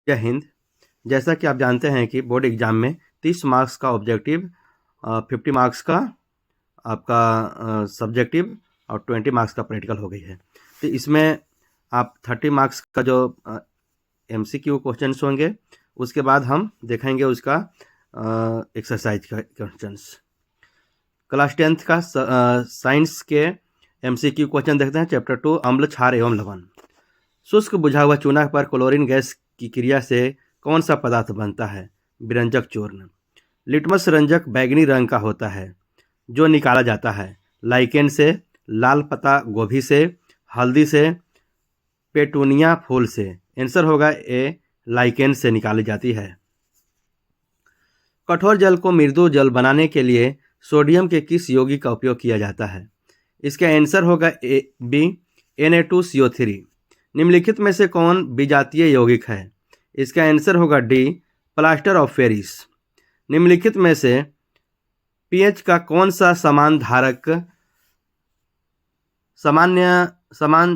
जय हिंद। जैसा कि आप जानते हैं कि बोर्ड एग्ज़ाम में 30 मार्क्स का ऑब्जेक्टिव, 50 मार्क्स का आपका सब्जेक्टिव और 20 मार्क्स का प्रैक्टिकल हो गई है। तो इसमें आप 30 मार्क्स का जो MCQ क्वेश्चंस होंगे, उसके बाद हम देखेंगे उसका एक्सरसाइज का क्वेश्चंस। क्लास 10th का साइंस के MCQ क्वेश्चन देखते हैं। चैप्टर 2 अम्ल, क्षार एवं लवण। शुष्क बुझा हुआ चूना पर क्लोरीन गैस की क्रिया से कौन सा पदार्थ बनता है? विरंजक चूर्ण। लिटमस रंजक बैंगनी रंग का होता है जो निकाला जाता है लाइकेन से, लाल पत्ता गोभी से, हल्दी से, पेटूनिया फूल से। आंसर होगा ए, लाइकेन से निकाली जाती है। कठोर जल को मृदु जल बनाने के लिए सोडियम के किस यौगिक का उपयोग किया जाता है? इसका आंसर होगा ए, बी, Na2CO3। निम्नलिखित में से कौन विजातीय यौगिक है? इसका आंसर होगा डी, प्लास्टर ऑफ पेरिस। निम्नलिखित में से पीएच का कौन सा समान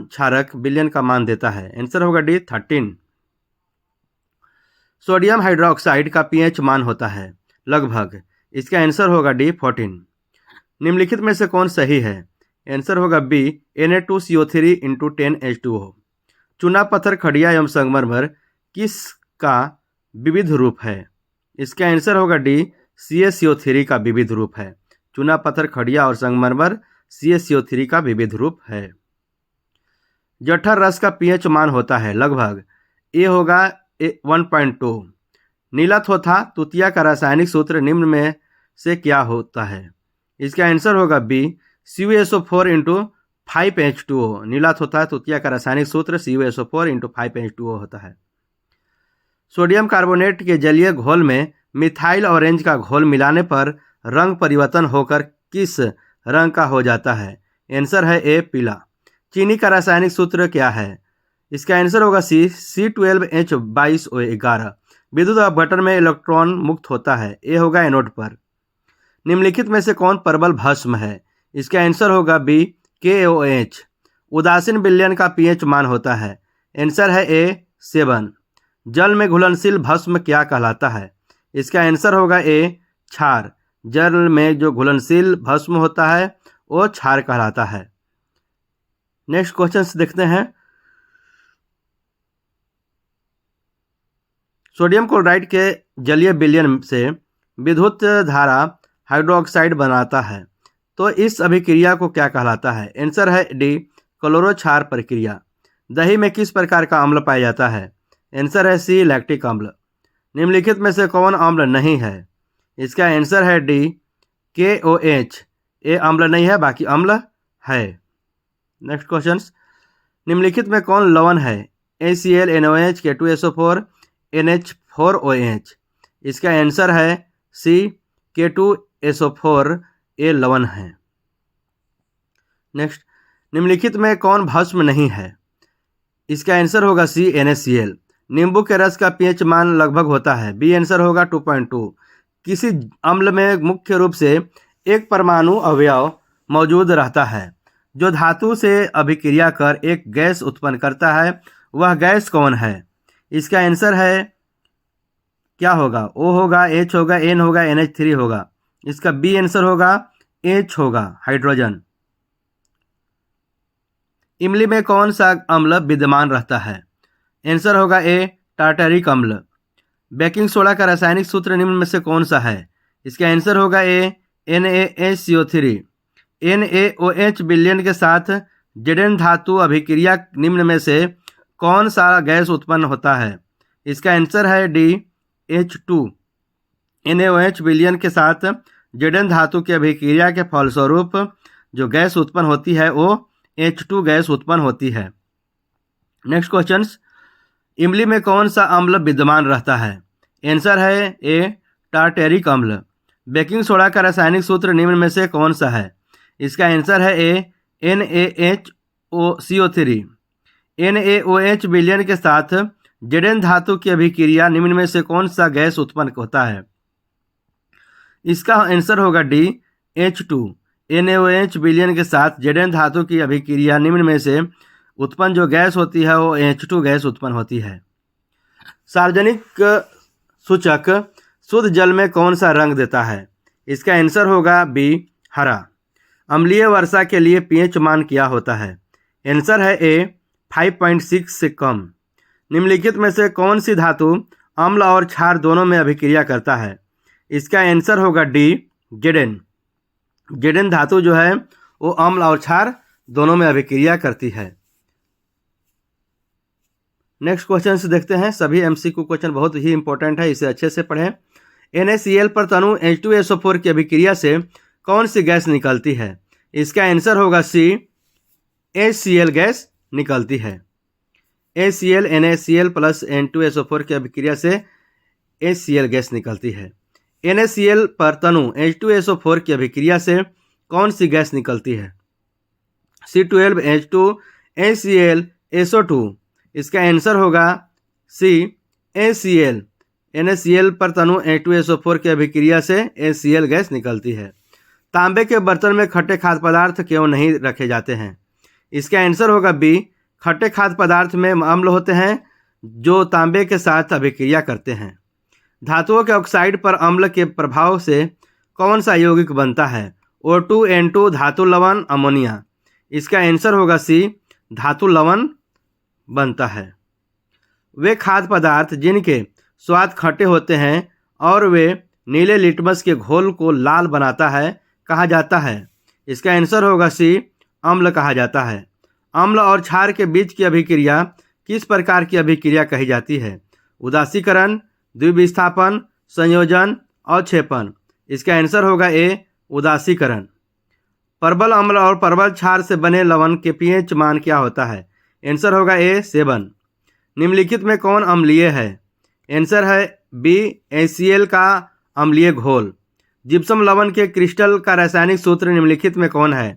क्षारक विलयन का मान देता है? आंसर होगा डी, 13। सोडियम हाइड्रोक्साइड का पीएच मान होता है लगभग। इसका आंसर होगा डी, 14। निम्नलिखित में से कौन सही है? आंसर होगा बी, Na2CO3 × 10H2O। चूना पत्थर, खड़िया एवं संगमरमर किसका विविध रूप है? इसका आंसर होगा डी, CaCO3 का विविध रूप है। चूना पत्थर, खड़िया और संगमरमर CaCO3 का विविध रूप है। जठर रस का पीएच मान होता है लगभग। ए होगा 1.2। नीला थोथा तुतिया का रासायनिक सूत्र निम्न में से क्या होता है? इसका आंसर होगा बी, CuSO4 × 5H2O। नीला थोथा तुतिया का रासायनिक सूत्र CuSO4 × 5H2O होता है। सोडियम कार्बोनेट के जलीय घोल में मिथाइल ऑरेंज का घोल मिलाने पर रंग परिवर्तन होकर किस रंग का हो जाता है? आंसर है ए, पीला। चीनी का रासायनिक सूत्र क्या है? इसका आंसर होगा सी, C12H22O11। विद्युत अपघटन में इलेक्ट्रॉन मुक्त होता है। ए होगा एनोड पर। निम्नलिखित में से कौन परबल भस्म है? इसका आंसर होगा बी, KOH। उदासीन विलयन का पीएच मान होता है। आंसर है ए, 7। जल में घुलनशील भस्म क्या कहलाता है? इसका आंसर होगा ए, क्षार। जल में जो घुलनशील भस्म होता है वो क्षार कहलाता है। नेक्स्ट क्वेश्चन देखते हैं। सोडियम क्लोराइड के जलीय विलयन से विद्युत धारा हाइड्रोक्साइड बनाता है, तो इस अभिक्रिया को क्या कहलाता है? आंसर है डी, क्लोरोक्षार प्रक्रिया। दही में किस प्रकार का अम्ल पाया जाता है? आंसर है सी, लैक्टिक अम्ल। निम्नलिखित में से कौन अम्ल नहीं है? इसका आंसर है डी, KOH। ए अम्ल नहीं है, बाकी अम्ल है। Next question. निम्नलिखित में कौन लवण है? ACl, NaOH, K2SO4, NH4OH। इसका आंसर है सी, K2SO4 ए लवण है। नेक्स्ट, निम्नलिखित में कौन भस्म नहीं है? इसका आंसर होगा सी, NaCl। नींबू के रस का पीएच मान लगभग होता है। बी आंसर होगा 2.2। किसी अम्ल में मुख्य रूप से एक परमाणु अवयव मौजूद रहता है जो धातु से अभिक्रिया कर एक गैस उत्पन्न करता है। वह गैस कौन है? इसका आंसर है क्या होगा? O होगा, H होगा, N होगा, NH3 होगा। इसका बी आंसर होगा H होगा, हाइड्रोजन। इमली में कौन सा अम्ल विद्यमान रहता है? आंसर होगा ए, टार्टरिक अम्ल। बेकिंग सोडा का रासायनिक सूत्र निम्न में से कौन सा है? इसका आंसर होगा ए, NaHCO3। NaOH विलयन के साथ Zn धातु अभिक्रिया निम्न में से कौन सा गैस उत्पन्न होता है? इसका आंसर है डी, H2। NaOH विलयन के साथ Zn धातु की अभिक्रिया के फलस्वरूप जो गैस उत्पन्न होती है वो H2 गैस उत्पन्न होती है। Next question. इमली में कौन सा अम्ल विद्यमान रहता है? आंसर है ए, टार्टेरिक अम्ल। बेकिंग सोडा का रासायनिक सूत्र निम्न में से कौन सा है? इसका आंसर है ए, NaCO3। NaOH विलयन के साथ Zn धातु की अभिक्रिया निम्न में से कौन सा गैस उत्पन्न होता है? इसका आंसर होगा डी, H2। NaOH विलयन के साथ Zn धातु की अभिक्रिया निम्न में से उत्पन्न जो गैस होती है वो H2 गैस उत्पन्न होती है। सार्वजनिक सूचक शुद्ध जल में कौन सा रंग देता है? इसका आंसर होगा बी, हरा। अम्लीय वर्षा के लिए पीएच मान क्या होता है? आंसर है ए, 5.6 से कम। निम्नलिखित में से कौन सी धातु अम्ल और क्षार दोनों में अभिक्रिया करता है? इसका आंसर होगा डी, जेडेन। जेडेन धातु जो है वो अम्ल और क्षार दोनों में अभिक्रिया करती है। नेक्स्ट क्वेश्चन से देखते हैं। सभी एमसीक्यू क्वेश्चन बहुत ही इंपॉर्टेंट है, इसे अच्छे से पढ़ें। NaCl पर तनु H2SO4 की अभिक्रिया से कौन सी गैस निकलती है? इसका आंसर होगा सी, HCl गैस निकलती है। HCl NaCl प्लस N2SO4 की अभिक्रिया से HCl गैस निकलती है। NaCl पर तनु H2SO4 की अभिक्रिया से कौन सी गैस निकलती है? C12H2 HCl SO2। इसका आंसर होगा सी, HCl। NaCl पर तनु H2SO4 की अभिक्रिया से HCl गैस निकलती है। तांबे के बर्तन में खट्टे खाद्य पदार्थ क्यों नहीं रखे जाते हैं? इसका आंसर होगा बी, खट्टे खाद्य पदार्थ में अम्ल होते हैं जो तांबे के साथ अभिक्रिया करते हैं। धातुओं के ऑक्साइड पर अम्ल के प्रभाव से कौन सा यौगिक बनता है? O2N2 धातु लवण अमोनिया। इसका आंसर होगा सी, धातु लवण बनता है। वे खाद्य पदार्थ जिनके स्वाद खट्टे होते हैं और वे नीले लिटमस के घोल को लाल बनाता है कहा जाता है? इसका आंसर होगा सी, अम्ल कहा जाता है। अम्ल और क्षार के बीच की अभिक्रिया किस प्रकार की अभिक्रिया कही जाती है? उदासीकरण, द्विविस्थापन, संयोजन, अवक्षेपण। इसका आंसर होगा ए, उदासीकरण। परबल अम्ल और परबल क्षार से बने लवण के पीएच मान क्या होता है? आंसर होगा ए, 7। निम्नलिखित में कौन अम्लीय है? आंसर है बी, HCl का अम्लीय घोल। जिप्सम लवण के क्रिस्टल का रासायनिक सूत्र निम्नलिखित में कौन है?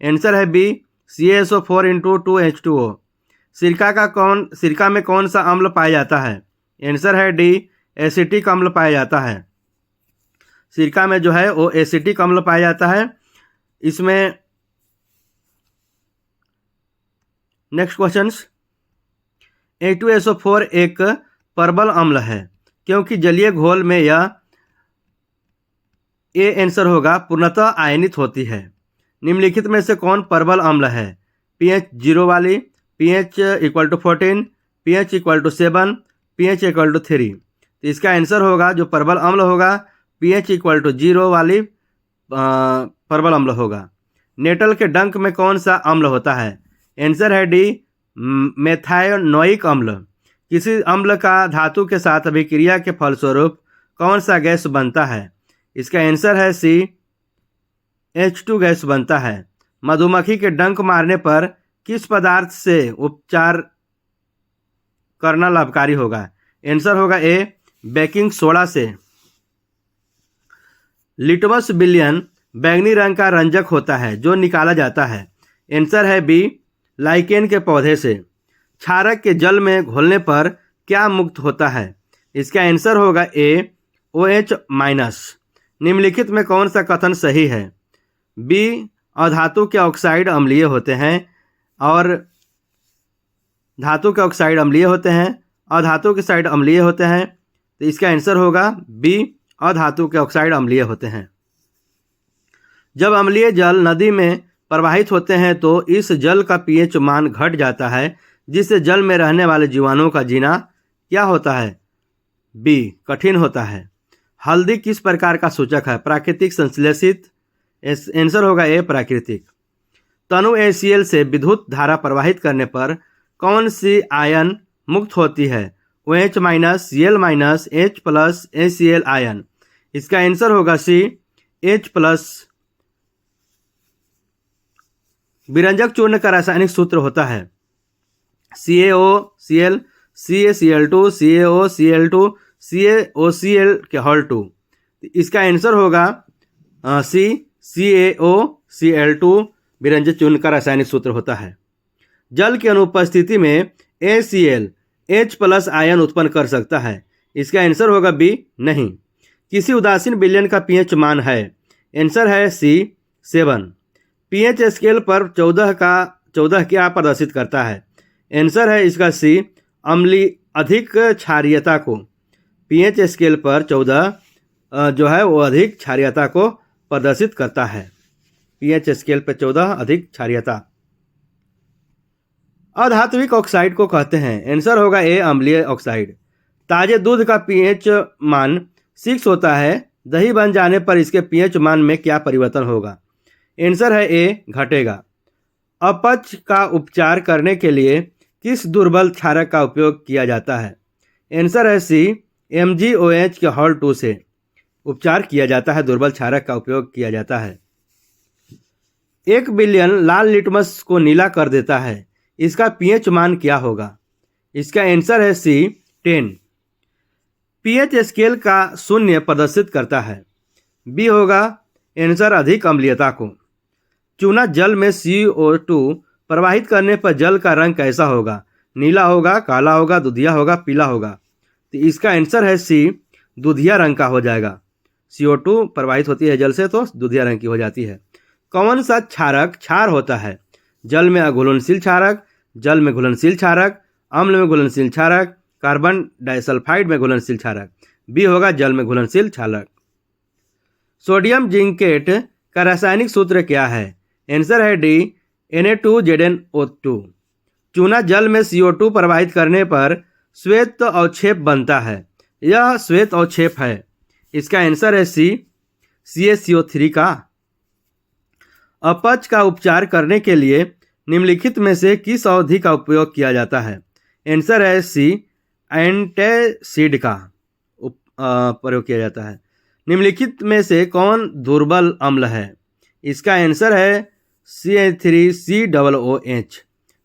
आंसर है बी, CaSO4 2H2O। सिरका में कौन सा अम्ल पाया जाता है? आंसर है डी, एसिटिक अम्ल पाया जाता है। सिरका में जो है वो एसिटिक अम्ल पाया जाता है। इसमें नेक्स्ट क्वेश्चन, H2SO4 एक परबल अम्ल है क्योंकि जलीय घोल में यह ए आंसर होगा पूर्णतः आयनित होती है। निम्नलिखित में से कौन परबल अम्ल है? pH 0 वाली, pH = 14, pH = 7, pH = 3। तो इसका आंसर होगा जो परबल अम्ल होगा pH = 0 वाली परबल अम्ल होगा। नेटल के डंक में कौन सा अम्ल होता है? आंसर है डी, मेथायोनोइक अम्ल। किसी अम्ल का धातु के साथ अभिक्रिया के फलस्वरूप कौन सा गैस बनता है? इसका आंसर है सी, H2 गैस बनता है। मधुमक्खी के डंक मारने पर किस पदार्थ से उपचार करना लाभकारी होगा? आंसर होगा ए, बेकिंग सोडा से। लिटमस विलयन बैंगनी रंग का रंजक होता है जो निकाला जाता है। आंसर है बी, लाइकेन के पौधे से। क्षारक के जल में घोलने पर क्या मुक्त होता है? इसका आंसर होगा ए, OH-। निम्नलिखित में कौन सा कथन सही है? बी, अधातु के ऑक्साइड अम्लीय होते हैं और धातु के ऑक्साइड अम्लीय होते हैं, अधातु के साइड अम्लीय होते हैं। तो इसका आंसर होगा बी, अधातु के ऑक्साइड अम्लीय होते हैं। जब अम्लीय जल नदी में प्रवाहित होते हैं तो इस जल का पीएच मान घट जाता है जिससे जल में रहने वाले जीवाणुओं का जीना क्या होता है? बी, कठिन होता है। हल्दी किस प्रकार का सूचक है? प्राकृतिक, संश्लेषित। आंसर होगा ए, प्राकृतिक। तनु HCl से विद्युत धारा प्रवाहित करने पर कौन सी आयन मुक्त होती है? OH-, Cl-, H+ HCl ion. इसका आंसर होगा सी, H+। विरंजक चूर्ण का रासायनिक सूत्र होता है CaOCl, CaCl2, CaOCl2, CaOCl2। इसका आंसर होगा सी, CaOCl2 विरंजक चूर्ण का रासायनिक सूत्र होता है। जल की अनुपस्थिति में HCl H+ आयन उत्पन्न कर सकता है। इसका आंसर होगा बी, नहीं। किसी उदासीन विलयन का पीएच मान है? आंसर है सी, 7। पीएच स्केल पर 14 क्या प्रदर्शित करता है? आंसर है इसका सी, अधिक क्षारीयता को, पीएच स्केल पर 14 जो है वो अधिक क्षारीयता को प्रदर्शित करता है। पीएच स्केल पर 14 अधिक क्षारीयता। अधात्विक ऑक्साइड को कहते हैं। आंसर होगा ए अम्लीय ऑक्साइड। ताजे दूध का पीएच मान 6 होता है, दही बन जाने पर इसके पीएच मान में क्या परिवर्तन होगा? आंसर है ए घटेगा। अपच का उपचार करने के लिए किस दुर्बल क्षारक का उपयोग किया जाता है? आंसर है सी MgOH के हॉल 2 से उपचार किया जाता है, दुर्बल क्षारक का उपयोग किया जाता है। 1 बिलियन लाल लिटमस को नीला कर देता है, इसका पीएच मान क्या होगा? इसका आंसर है सी 10। पीएच स्केल का 0 प्रदर्शित करता है। बी होगा आंसर अधिक अम्लीयता को। चूना जल में CO2 प्रवाहित करने पर जल का रंग कैसा होगा? नीला होगा, काला होगा, दुधिया होगा, पीला होगा। तो इसका आंसर है सी दुधिया रंग का हो जाएगा। CO2 प्रवाहित होती है जल से तो दुधिया रंग की हो जाती है। कौन सा क्षारक क्षार होता है? जल में अघुलनशील क्षारक, जल में घुलनशील क्षारक, अम्ल में घुलनशील क्षारक, कार्बन डाइसल्फाइड में घुलनशील क्षारक। बी होगा जल में घुलनशील क्षारक। सोडियम जिंकेट का रासायनिक सूत्र क्या है? आंसर है डी Na2ZnO2। चूना जल में CO2 प्रवाहित करने पर श्वेत अवक्षेप बनता है, यह श्वेत अवक्षेप है। इसका आंसर है सी CaCO3 का। अपच का उपचार करने के लिए निम्नलिखित में से किस अवधि का उपयोग किया जाता है? आंसर है सी एंटासिड का प्रयोग किया जाता है। निम्नलिखित में से कौन दुर्बल अम्ल है? इसका आंसर है CH3COOH।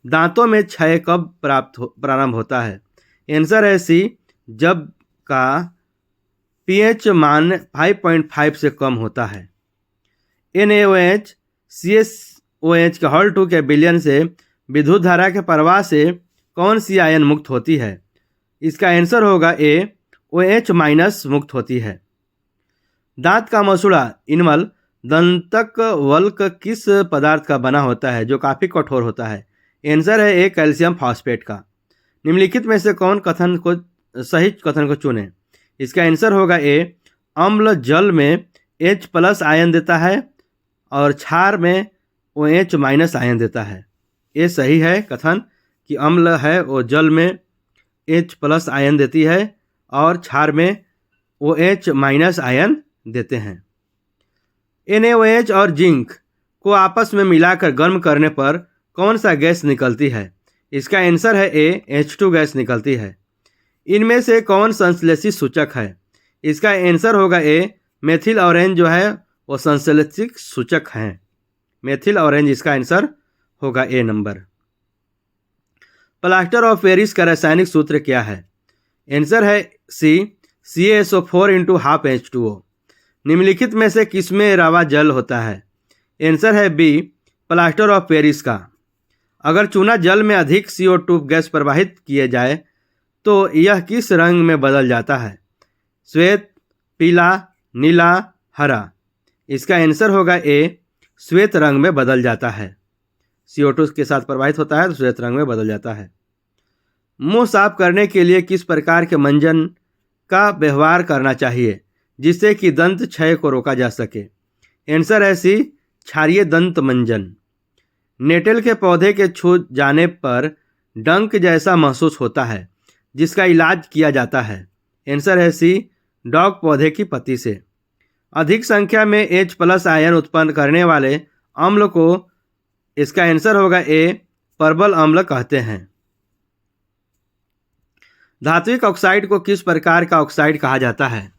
दांतों में क्षय कब प्रारंभ होता है? आंसर है सी जब का पीएच मान 5.5 से कम होता है। NaOH CSOH के हॉल 2 के विलयन से विद्युत धारा के प्रवाह से कौन सी आयन मुक्त होती है? इसका आंसर होगा ए OH- मुक्त होती है। दांत का मसूड़ा इनमल दंतक वल्क किस पदार्थ का बना होता है जो काफ़ी कठोर होता है? आंसर है ए कैल्शियम फॉस्फेट का। निम्नलिखित में से कौन सही कथन को चुने? इसका आंसर होगा ए अम्ल जल में H+ आयन देता है और क्षार में OH- आयन देता है। ये सही है कथन कि अम्ल है वो जल में H+ आयन देती है और क्षार में OH- आयन देते हैं। NaOH और जिंक को आपस में मिलाकर गर्म करने पर कौन सा गैस निकलती है? इसका आंसर है ए H2 गैस निकलती है। इनमें से कौन संश्लेषित सूचक है? इसका आंसर होगा ए मेथिल ऑरेंज जो है वो संश्लेषित सूचक हैं। मेथिल ऑरेंज इसका आंसर होगा ए नंबर। प्लास्टर ऑफ पेरिस का रासायनिक सूत्र क्या है? आंसर है सी CaSO4 × 12 H2O। निम्नलिखित में से किसमें रावा जल होता है? आंसर है बी प्लास्टर ऑफ पेरिस का। अगर चूना जल में अधिक CO2 गैस प्रवाहित किए जाए तो यह किस रंग में बदल जाता है? श्वेत, पीला, नीला, हरा। इसका आंसर होगा ए श्वेत रंग में बदल जाता है। CO2 के साथ प्रवाहित होता है तो श्वेत रंग में बदल जाता है। मुंह साफ करने के लिए किस प्रकार के मंजन का व्यवहार करना चाहिए जिससे कि दंत क्षय को रोका जा सके? आंसर है सी क्षारीय दंत मंजन। नेटेल के पौधे के छू जाने पर डंक जैसा महसूस होता है जिसका इलाज किया जाता है। आंसर है सी डॉग पौधे की पत्ती से। अधिक संख्या में H+ आयन उत्पन्न करने वाले अम्ल को इसका आंसर होगा ए परबल अम्ल कहते हैं। धात्विक ऑक्साइड को किस प्रकार का ऑक्साइड कहा जाता है?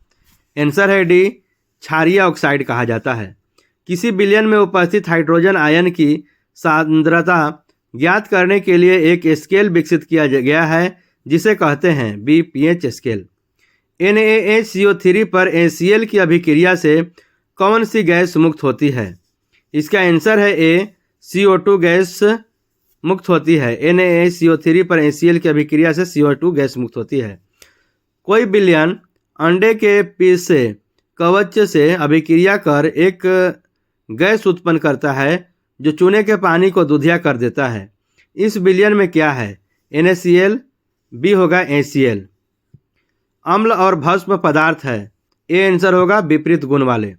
आंसर है डी क्षारीय ऑक्साइड कहा जाता है। किसी विलयन में उपस्थित हाइड्रोजन आयन की सांद्रता ज्ञात करने के लिए एक स्केल विकसित किया गया है जिसे कहते हैं बी पीएच स्केल। NaHCO3 पर ACl की अभिक्रिया से कौन सी गैस मुक्त होती है? इसका आंसर है ए CO2 गैस मुक्त होती है। NaHCO3 पर ACl की अभिक्रिया से CO2 गैस मुक्त होती है। कोई विलयन अंडे के पीस से कवच से अभिक्रिया कर एक गैस उत्पन्न करता है जो चूने के पानी को दुधिया कर देता है। इस विलयन में क्या है? NaCl, बी होगा ACl। अम्ल और भस्म पदार्थ है, ए आंसर होगा विपरीत गुण वाले।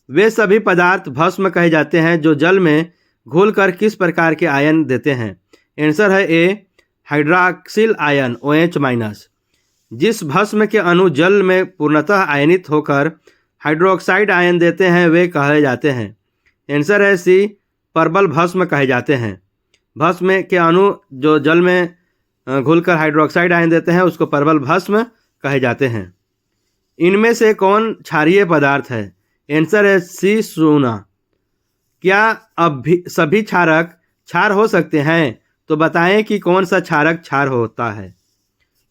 वे सभी पदार्थ भस्म कहे जाते हैं जो जल में घुलकर किस प्रकार के आयन देते हैं। आंसर है ए हाइड्रॉक्सिल आयन OH-। जिस भस्म के अणु जल में पूर्णतः आयनित होकर हाइड्रोक्साइड आयन देते हैं वे कहे जाते हैं। आंसर है सी परबल भस्म कहे जाते हैं। भस्म के अणु जो जल में घुलकर हाइड्रोक्साइड आयन देते हैं उसको परबल भस्म कहे जाते हैं। इनमें से कौन क्षारीय पदार्थ है। आंसर है सी सोना। क्या सभी क्षारक क्षार हो सकते हैं, तो बताएं कि कौन सा क्षारक क्षार होता है।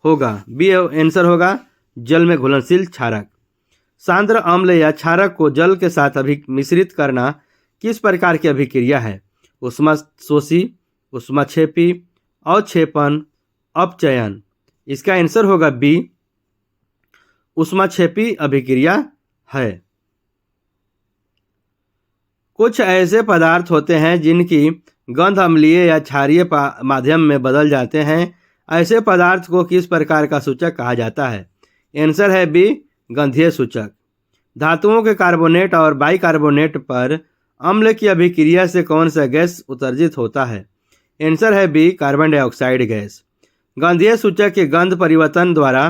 होगा बी आंसर होगा जल में घुलनशील क्षारक। सांद्र अम्ल या क्षारक को जल के साथ मिश्रित करना किस प्रकार की अभिक्रिया है। ऊष्माशोषी, ऊष्माक्षेपी, अवक्षेपन, अपचयन। इसका आंसर होगा बी ऊष्माक्षेपी अभिक्रिया है। कुछ ऐसे पदार्थ होते हैं जिनकी गंध अम्लीय या क्षारीय माध्यम में बदल जाते हैं। ऐसे पदार्थ को किस प्रकार का सूचक कहा जाता है। आंसर है बी गंधीय सूचक। धातुओं के कार्बोनेट और बाइकार्बोनेट पर अम्ल की अभिक्रिया से कौन सा गैस उत्सर्जित होता है। आंसर है बी कार्बन डाइऑक्साइड गैस। गंधीय सूचक के गंध परिवर्तन द्वारा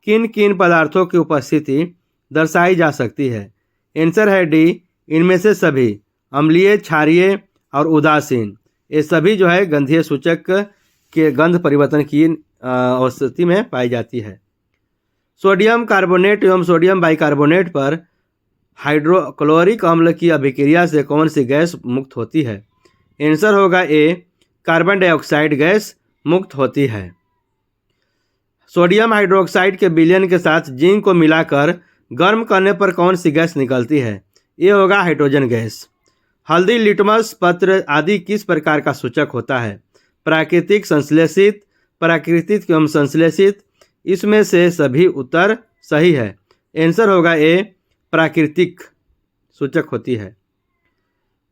किन किन पदार्थों की उपस्थिति दर्शाई जा सकती है। आंसर है डी इनमें से सभी। अम्लीय, क्षारीय और उदासीन ये सभी जो है गंधीय सूचक के गंध परिवर्तन की अवस्थिति में पाई जाती है। सोडियम कार्बोनेट एवं सोडियम बाइकार्बोनेट पर हाइड्रोक्लोरिक अम्ल की अभिक्रिया से कौन सी गैस मुक्त होती है। आंसर होगा ए कार्बन डाइऑक्साइड गैस मुक्त होती है। सोडियम हाइड्रोक्साइड के विलयन के साथ जिंक को मिलाकर गर्म करने पर कौन सी गैस निकलती है। ये होगा हाइड्रोजन गैस। हल्दी, लिटमस पत्र आदि किस प्रकार का सूचक होता है। प्राकृतिक, संश्लेषित, प्राकृतिक एवं संश्लेषित। इसमें से सभी उत्तर सही है। आंसर होगा ए प्राकृतिक सूचक होती है।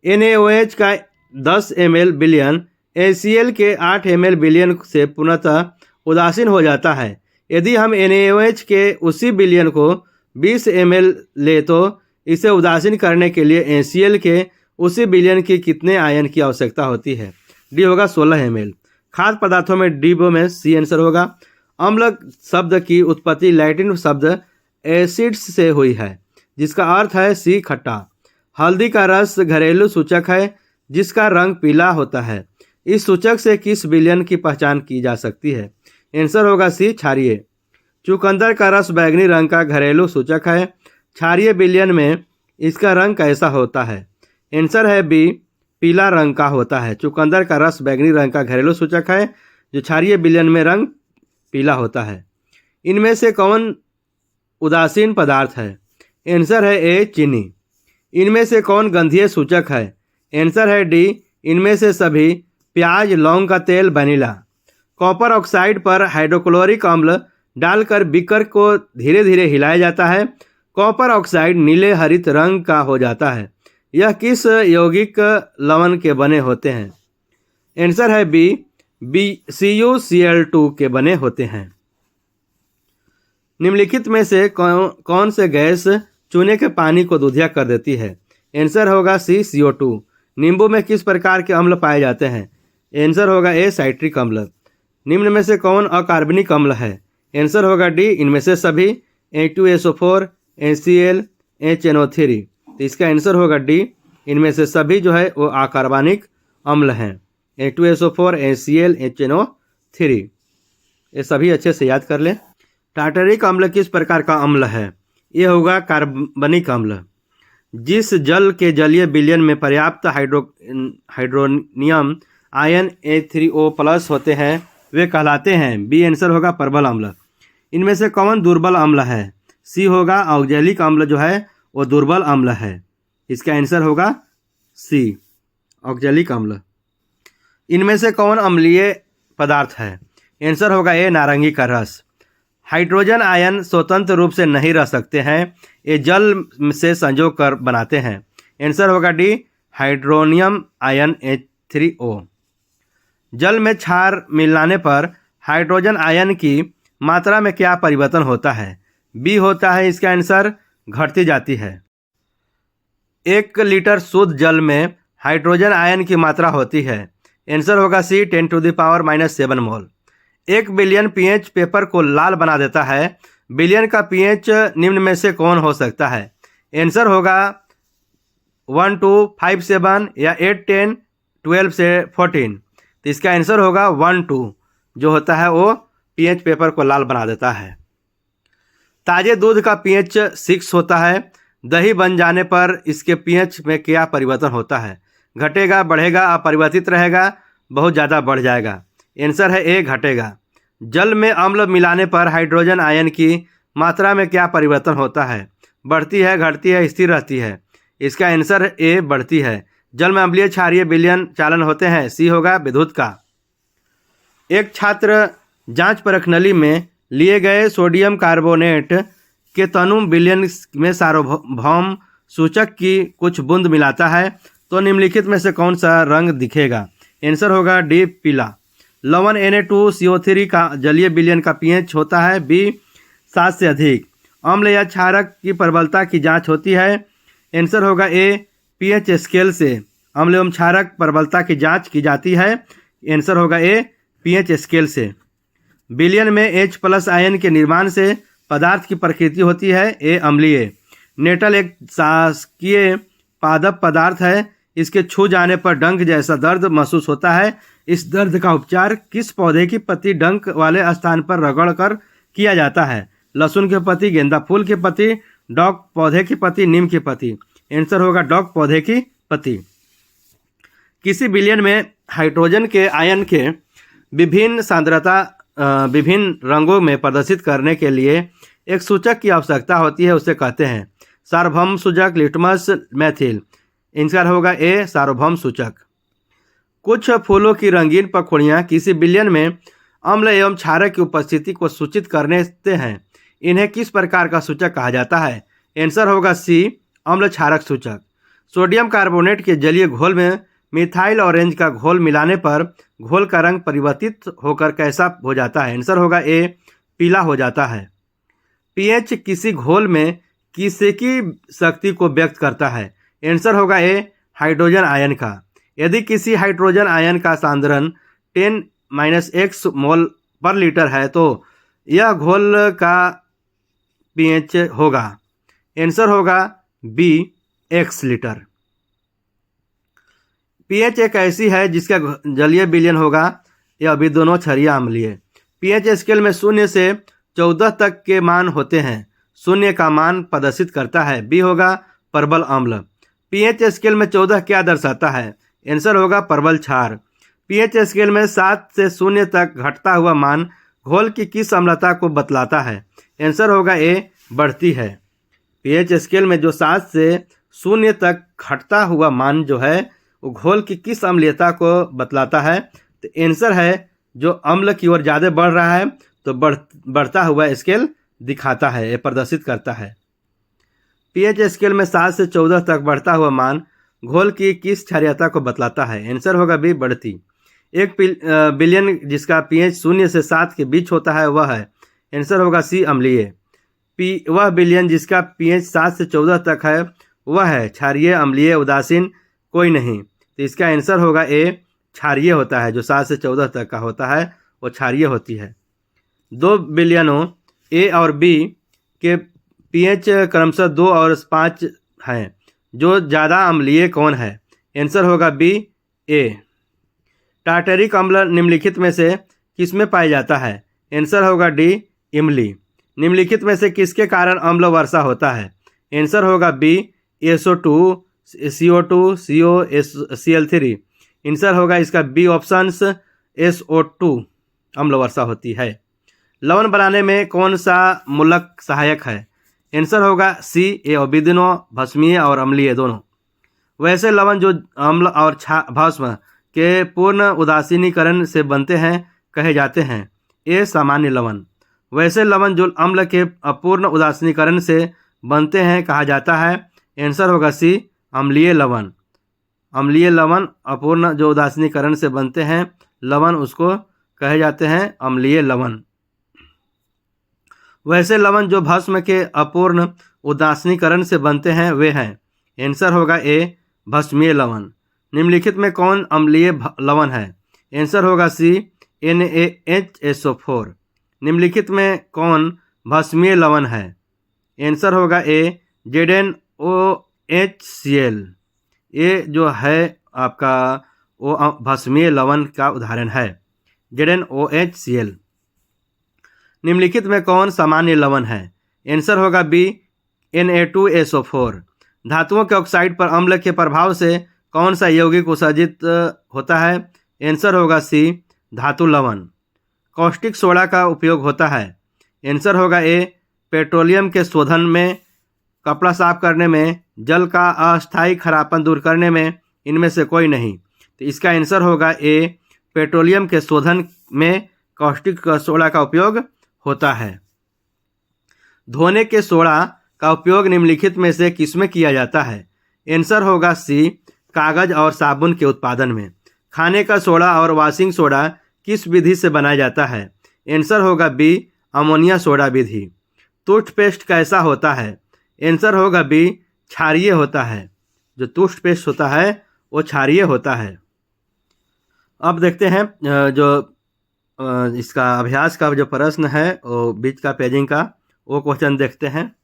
NaOH का 10 ml विलयन ACl के 8 ml विलयन से पूर्णतः उदासीन हो जाता है। यदि हम NaOH के उसी विलयन को 20 ml ले तो इसे उदासीन करने के लिए ACl के उसी विलयन की कितने आयन की आवश्यकता होती है। डी होगा 16 ml। खाद्य पदार्थों में डी में सी आंसर होगा। अम्ल शब्द की उत्पत्ति लैटिन शब्द एसिड्स से हुई है जिसका अर्थ है सी खट्टा। हल्दी का रस घरेलू सूचक है जिसका रंग पीला होता है। इस सूचक से किस विलयन की पहचान की जा सकती है। आंसर होगा सी क्षारीय। चुकंदर का रस बैगनी रंग का घरेलू सूचक है। क्षारीय विलयन में इसका रंग कैसा होता है। आंसर है बी पीला रंग का होता है। चुकंदर का रस बैगनी रंग का घरेलू सूचक है जो क्षारीय विलयन में रंग पीला होता है। इनमें से कौन उदासीन पदार्थ है। आंसर है ए चीनी। इनमें से कौन गंधीय सूचक है। आंसर है डी इनमें से सभी। प्याज, लौंग का तेल, वनीला। कॉपर ऑक्साइड पर हाइड्रोक्लोरिक अम्ल डालकर बीकर को धीरे धीरे हिलाया जाता है। कॉपर ऑक्साइड नीले हरित रंग का हो जाता है। यह किस यौगिक लवण के बने होते हैं। आंसर है बी CuCl2 के बने होते हैं। निम्नलिखित में से कौन से गैस चूने के पानी को दूधिया कर देती है। आंसर होगा सी CO2। नींबू में किस प्रकार के अम्ल पाए जाते हैं। आंसर होगा ए साइट्रिक अम्ल। निम्न में से कौन अकार्बनिक अम्ल है। आंसर होगा डी इनमें से सभी। A2SO4, ACl, HNO3। तो इसका आंसर होगा डी इनमें से सभी जो है वो अकार्बनिक अम्ल हैं। A2SO4, ACl, HNO3 ये सभी अच्छे से याद कर लें। टार्टरिक अम्ल किस प्रकार का अम्ल है। ये होगा कार्बनिक अम्ल। जिस जल के जलीय विलयन में पर्याप्त हाइड्रोनियम आयन A3O+ होते हैं वे कहलाते हैं। बी आंसर होगा परबल अम्ल। इनमें से कौन दुर्बल अम्ल है। सी होगा ऑक्जेलिक अम्ल जो है वो दुर्बल अम्ल है। इसका आंसर होगा सी ऑक्जेलिक अम्ल। इनमें से कौन अम्लीय पदार्थ है। आंसर होगा ए नारंगी का रस। हाइड्रोजन आयन स्वतंत्र रूप से नहीं रह सकते हैं, ये जल से संजो कर बनाते हैं। आंसर होगा डी हाइड्रोनियम आयन H3O। जल में क्षार मिलाने पर हाइड्रोजन आयन की मात्रा में क्या परिवर्तन होता है? बी होता है इसका आंसर घटती जाती है। 1 लीटर शुद्ध जल में हाइड्रोजन आयन की मात्रा होती है। आंसर होगा सी 10⁻⁻7 मोल। 1 बिलियन पीएच पेपर को लाल बना देता है। बिलियन का पीएच निम्न में से कौन हो सकता है? आंसर होगा 1 2 5 7 या 8 10 12 से 14। तो इसका आंसर होगा 1 2 जो होता है वो पीएच पेपर को लाल बना देता है। ताजे दूध का पीएच 6 होता है। दही बन जाने पर इसके पीएच में क्या परिवर्तन होता है? घटेगा, बढ़ेगा, अपरिवर्तित रहेगा, बहुत ज़्यादा बढ़ जाएगा। आंसर है ए घटेगा। जल में अम्ल मिलाने पर हाइड्रोजन आयन की मात्रा में क्या परिवर्तन होता है? बढ़ती है, घटती है, स्थिर रहती है? इसका आंसर ए बढ़ती है। जल में अम्लीय, क्षारीय, विलयन चालन होते हैं। सी होगा विद्युत का। एक छात्र जांच परख नली में लिए गए सोडियम कार्बोनेट के तनु विलयन में सार्वभौम सूचक की कुछ बूंद मिलाता है तो निम्नलिखित में से कौन सा रंग दिखेगा? आंसर होगा डी पीला। लवण Na2CO3 का जलीय विलयन का पीएच होता है बी 7 से अधिक। अम्ल या क्षारक की प्रबलता की जांच होती है। आंसर होगा ए पीएच स्केल से अम्ल एवं क्षारक प्रबलता की जांच की जाती है। आंसर होगा ए पीएच स्केल से। विलयन में H+ आयन के निर्माण से पदार्थ की प्रकृति होती है ए अम्लीय। नेटल एक शासकीय पादप पदार्थ है। इसके छू जाने पर डंक जैसा दर्द महसूस होता है। इस दर्द का उपचार किस पौधे की पत्ती डंक वाले स्थान पर रगड़ कर किया जाता है? लहसुन के पत्ती, गेंदा फूल की पत्ती, डॉग पौधे की पत्ती, नीम की पत्ती? आंसर होगा डॉग पौधे की पत्ती। किसी विलयन में हाइड्रोजन के आयन के विभिन्न सांद्रता विभिन्न रंगों में प्रदर्शित करने के लिए एक सूचक की आवश्यकता होती है, उसे कहते हैं सार्वभौम सूचक, लिटमस, मैथिल। आंसर होगा ए सार्वभौम सूचक। कुछ फूलों की रंगीन पंखुड़ियाँ किसी विलयन में अम्ल एवं क्षारक की उपस्थिति को सूचित करने हैं। इन्हें किस प्रकार का सूचक कहा जाता है? आंसर होगा सी अम्ल क्षारक सूचक। सोडियम कार्बोनेट के जलीय घोल में मिथाइल ऑरेंज का घोल मिलाने पर घोल का रंग परिवर्तित होकर कैसा हो जाता है? आंसर होगा ए पीला हो जाता है। पीएच किसी घोल में किसी की शक्ति को व्यक्त करता है? आंसर होगा ए हाइड्रोजन आयन का। यदि किसी हाइड्रोजन आयन का सांद्रण 10⁻x मोल पर लीटर है तो यह घोल का पीएच होगा। आंसर होगा बी x लीटर। पीएच एक ऐसी है जिसका जलीय विलयन होगा, यह अभी दोनों क्षारीय अम्लीय। पीएच स्केल में 0 से 14 तक के मान होते हैं। 0 का मान प्रदर्शित करता है। बी होगा प्रबल अम्ल। पीएच स्केल में 14 क्या दर्शाता है? आंसर होगा प्रबल क्षार। पीएच स्केल में 7 से 0 तक घटता हुआ मान घोल की किस अम्लता को बतलाता है? आंसर होगा ए बढ़ती है। पीएच स्केल में जो 7 से 0 तक घटता हुआ मान जो है वो घोल की किस अम्लीयता को बतलाता है? तो आंसर है जो अम्ल की ओर ज़्यादा बढ़ रहा है तो बढ़ता हुआ स्केल दिखाता है, प्रदर्शित करता है। पीएच स्केल में 7 से 14 तक बढ़ता हुआ मान घोल की किस क्षारीयता को बतलाता है? आंसर होगा बी बढ़ती। एक विलयन जिसका पीएच 0 से 7 के बीच होता है वह है? आंसर होगा सी अम्लीय। वह विलयन जिसका पीएच 7 से 14 तक है वह है क्षारीय, अम्लीय, उदासीन, कोई नहीं। तो इसका आंसर होगा ए क्षारीय होता है। जो 7 से 14 तक का होता है वो क्षारीय होती है। 2 विलयनों ए और बी के पीएच क्रमशः 2 और 5 हैं। जो ज़्यादा अम्लीय कौन है? आंसर होगा बी ए। टार्टरिक अम्ल निम्नलिखित में से किसमें पाया जाता है? आंसर होगा डी इमली। निम्नलिखित में से किसके कारण अम्ल वर्षा होता है? आंसर होगा B SO2, CO2, CO, Cl3। Answer होगा इसका बी ऑप्शंस SO2 अम्ल वर्षा होती है। लवण बनाने में कौन सा मूलक सहायक है? आंसर होगा सी ए अविदिनो, भस्मीय और अम्लीय दोनों। वैसे लवण जो अम्ल और भस्म के पूर्ण उदासीनीकरण से बनते हैं कहे जाते हैं ए सामान्य लवण। वैसे लवण जो अम्ल के अपूर्ण उदासीनीकरण से बनते हैं कहा जाता है। आंसर होगा सी अम्लीय लवण। अम्लीय लवण अपूर्ण जो उदासीनीकरण से बनते हैं लवण उसको कहे जाते हैं अम्लीय लवण। वैसे लवण जो भस्म के अपूर्ण उदासीनीकरण से बनते हैं वे हैं। आंसर होगा ए भस्मीय लवण। निम्नलिखित में कौन अम्लीय लवण है? आंसर होगा सी NaHSO4। निम्नलिखित में कौन भस्मीय लवण है? आंसर होगा ए ZnOHCl। ये जो है आपका वो भस्मीय लवण का उदाहरण है, ZnOHCl। निम्नलिखित में कौन सामान्य लवण है? आंसर होगा बी Na2SO4। धातुओं के ऑक्साइड पर अम्ल के प्रभाव से कौन सा यौगिक उत्सर्जित होता है? आंसर होगा सी धातु लवण। कॉस्टिक सोडा का उपयोग होता है। आंसर होगा ए पेट्रोलियम के शोधन में, कपड़ा साफ करने में, जल का अस्थायी खरापन दूर करने में, इनमें से कोई नहीं। तो इसका आंसर होगा ए पेट्रोलियम के शोधन में कॉस्टिक सोडा का उपयोग होता है। धोने के सोडा का उपयोग निम्नलिखित में से किसमें किया जाता है? आंसर होगा सी कागज और साबुन के उत्पादन में। खाने का सोडा और वॉशिंग सोडा किस विधि से बनाया जाता है? आंसर होगा बी अमोनिया सोडा विधि। टूथपेस्ट कैसा होता है? आंसर होगा बी क्षारीय होता है। जो टूथपेस्ट होता है वो क्षारीय होता है। अब देखते हैं जो इसका अभ्यास का जो प्रश्न है वो बीच का पेजिंग का वो क्वेश्चन देखते हैं।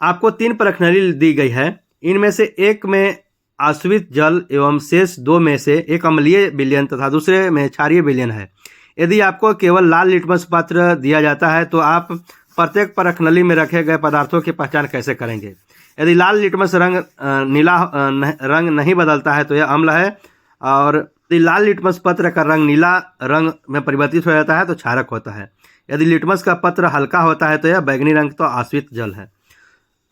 आपको 3 प्रश्नावली दी गई है। इनमें से एक में आश्रित जल एवं शेष 2 में से एक अम्लीय विलयन तथा दूसरे में क्षारीय विलयन है। यदि आपको केवल लाल लिटमस पत्र दिया जाता है तो आप प्रत्येक प्रश्नावली में रखे गए पदार्थों की पहचान कैसे करेंगे? यदि लाल लिटमस रंग नीला रंग नहीं बदलता है तो यह अम्ल है, और यदि लाल लिटमस पत्र का रंग नीला रंग में परिवर्तित हो जाता है तो क्षारक होता है। यदि लिटमस का पत्र हल्का होता है तो यह बैंगनी रंग तो आश्रित जल है।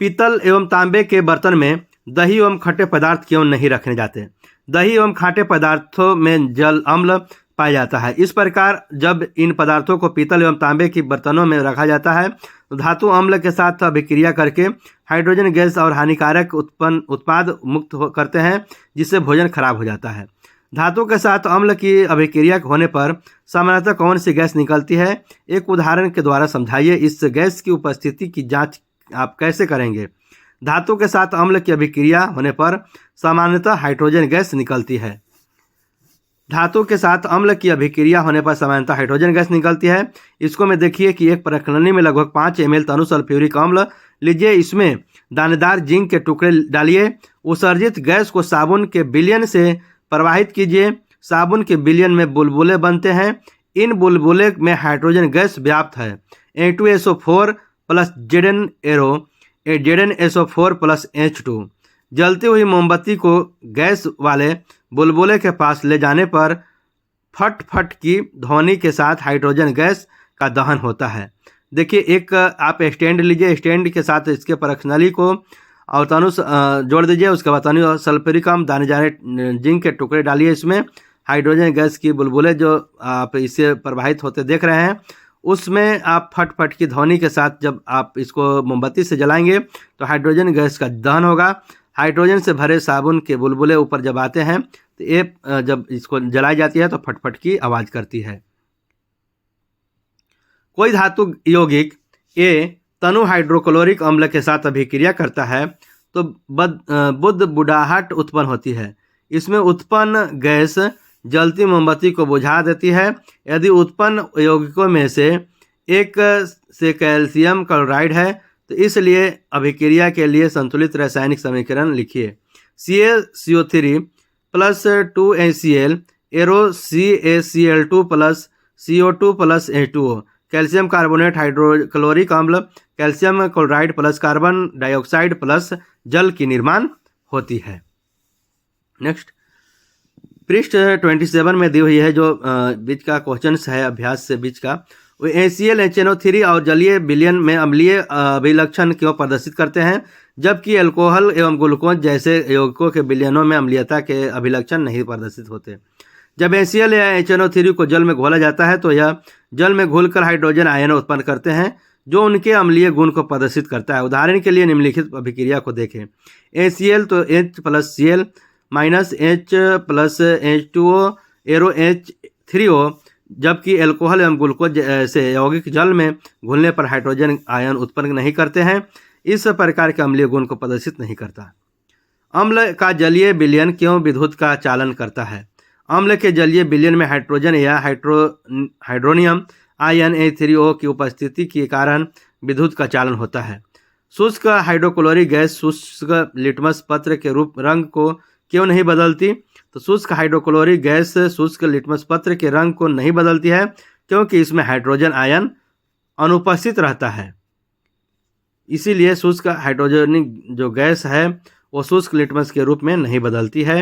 पीतल एवं तांबे के बर्तन में दही एवं खट्टे पदार्थ क्यों नहीं रखे जाते? दही एवं खाटे पदार्थों में जल अम्ल पाया जाता है। इस प्रकार जब इन पदार्थों को पीतल एवं तांबे के बर्तनों में रखा जाता है तो धातु अम्ल के साथ अभिक्रिया करके हाइड्रोजन गैस और हानिकारक उत्पाद मुक्त करते हैं, जिससे भोजन खराब हो जाता है। धातु के साथ अम्ल की अभिक्रिया होने पर सामान्यतः कौन सी गैस निकलती है? एक उदाहरण के द्वारा समझाइए। इस गैस की उपस्थिति की जांच आप कैसे करेंगे? धातु के साथ अम्ल की अभिक्रिया होने पर सामान्यतः हाइड्रोजन गैस निकलती है। धातु के साथ अम्ल की अभिक्रिया होने पर सामान्यतः हाइड्रोजन गैस निकलती है। इसको में देखिए कि एक प्रकरणी में लगभग 5 ml तनु सल्फ्यूरिक अम्ल लीजिए, इसमें दानेदार जिंक के टुकड़े डालिए, उत्सर्जित गैस को साबुन के विलयन से प्रवाहित कीजिए। साबुन के विलयन में बुलबुले बनते हैं। इन बुलबुले में हाइड्रोजन गैस व्याप्त है। A2SO4 plus ZnSO4 plus H2। जलती हुई मोमबत्ती को गैस वाले बुलबुले के पास ले जाने पर फट फट की ध्वनि के साथ हाइड्रोजन गैस का दहन होता है। देखिए एक आप स्टैंड लीजिए, स्टैंड के साथ इसके प्रश्नावली को और तनु जोड़ दीजिए। उसके बाद तनु सल्फ्यूरिक अम्ल दानेदार जिंक के टुकड़े डालिए। इसमें हाइड्रोजन गैस की बुलबुले जो आप इससे प्रवाहित होते देख रहे हैं, उसमें आप फट फट की ध्वनि के साथ जब आप इसको मोमबत्ती से जलाएंगे तो हाइड्रोजन गैस का दहन होगा। हाइड्रोजन से भरे साबुन के बुलबुले ऊपर जब आते हैं तो ये जब इसको जलाई जाती है तो फटफट की आवाज करती है। कोई धातु यौगिक ए तनु हाइड्रोक्लोरिक अम्ल के साथ अभिक्रिया करता है तो बुद्ध बुढ़ाहट उत्पन्न होती है। इसमें उत्पन्न गैस जलती मोमबत्ती को बुझा देती है। यदि उत्पन्न यौगिकों में से एक से कैल्शियम क्लोराइड है तो इसलिए अभिक्रिया के लिए संतुलित रासायनिक समीकरण लिखिए। CaCO3 plus 2HCl arrow CaCl2 plus CO2 plus H2O। Calcium carbonate hydrochloric अम्ल calcium chloride plus carbon dioxide plus जल की निर्माण होती है। नेक्स्ट पृष्ठ 27 में दी हुई है जो बीच का क्वेश्चन है अभ्यास से बीच का। वो HCl HNO3 और जलीय विलयन में अम्लीय अभिलक्षण क्यों प्रदर्शित करते हैं, जबकि अल्कोहल एवं ग्लूकोज जैसे यौगिकों के विलयनों में अम्लीयता के अभिलक्षण नहीं प्रदर्शित होते। जब HCl या HNO3 को जल में घोला जाता है तो यह जल में घुलकर हाइड्रोजन आयन उत्पन्न करते हैं जो उनके अम्लीय गुण को प्रदर्शित करता है। उदाहरण के लिए निम्नलिखित अभिक्रिया को देखें। HCl तो H plus Cl minus H plus H2O arrow H3O जबकि एल्कोहल एवं ग्लूकोज से यौगिक जल में घुलने पर हाइड्रोजन आयन उत्पन्न नहीं करते हैं। इस प्रकार के अम्लीय गुण को प्रदर्शित नहीं करता। अम्ल का जलीय विलयन क्यों विद्युत का चालन करता है? अम्ल के जलीय विलयन में हाइड्रोजन या हाइड्रोनियम आयन H3O की उपस्थिति के कारण विद्युत का चालन होता है। शुष्क हाइड्रोक्लोरिक गैस शुष्क लिटमस पत्र के रूप रंग को क्यों नहीं बदलती? तो शुष्क हाइड्रोक्लोरिक गैस शुष्क लिटमस पत्र के रंग को नहीं बदलती है क्योंकि इसमें हाइड्रोजन आयन अनुपस्थित रहता है। इसीलिए शुष्क हाइड्रोजनिक जो गैस है वो शुष्क लिटमस के रूप में नहीं बदलती है,